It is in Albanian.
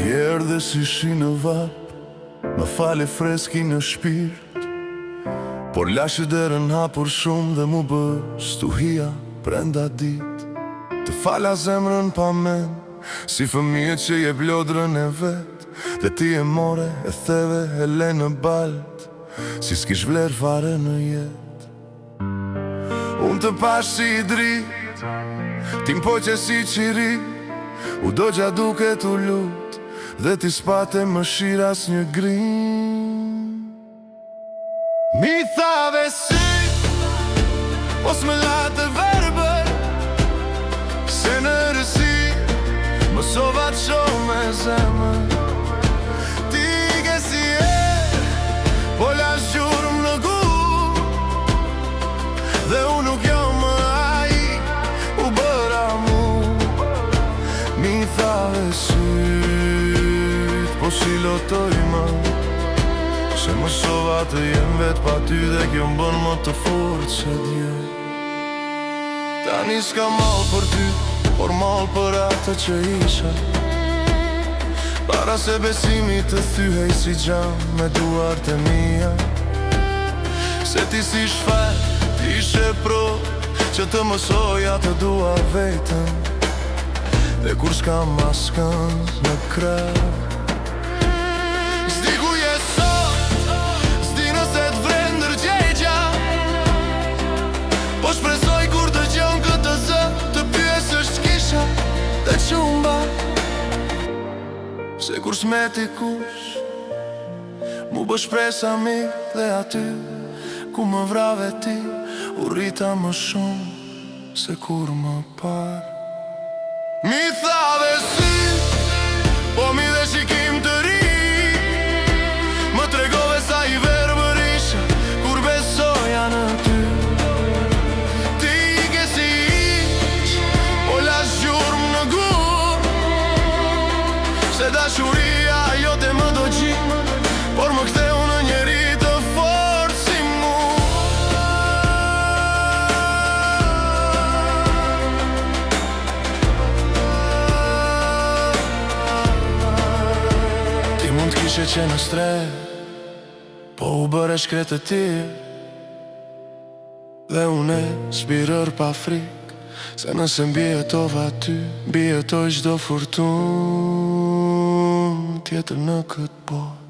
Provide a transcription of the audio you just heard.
Djerë dhe si shi në vap, më fale freski në shpirt, por lashe derën hapur shumë dhe mu bë stuhia prenda dit. Të fala zemrën pa men, si fëmijë që je blodrën e vet, dhe ti e more, e theve, e le në balt, si s'kish vler fare në jet. Unë të pash si i drit, ti m'poqe si qiri, u do gja duke t'u lut, dhe ti s'pate më shira s'një grin. Mi thave si, os me late verber, se në rësi, më sova të shoh me zemër. Ti ke si po la shurëm në gur, dhe unë nuk jo më ai, u bëra mu. Mi thave syt, po si lotoj më, se më sova të jem vet pa ty, dhe kjo m'bën më të fort se dje. Tani s'ka mal për ty, por mal për atë që isha, para se besimi të thyhej si gjam me duart e mia. Se ti si shfar, ti ishe pro, që të mësoja të dua vetën, dhe kur s'ka maskën në krah. S'di ku je sot, s'di nëse t'vren ndërgjegja, po shpresoj kur të gjon këtë zë, të pyesësh ç'kisha dhe ç'umba. Se kur s'meti kush, mu bë shpresa mirë, dhe aty ku më vrave ti, u rrita më shumë se kur më par. Mi thave si, po mi dhe shikim të ri, më tregove sa i verbër isha, kur besoja në ty. Ti ke si iq, po las gjurëm në gur, se dashuria jote më do gjim, por më ktheu në njeri të fort si mu. Ti mund t'kishe qenë stre, po u bëre shkret e tir, dhe une s'birër pa frik, se nëse mbijetova ty, mbijetoj çdo furtun tjetër në këtë botë.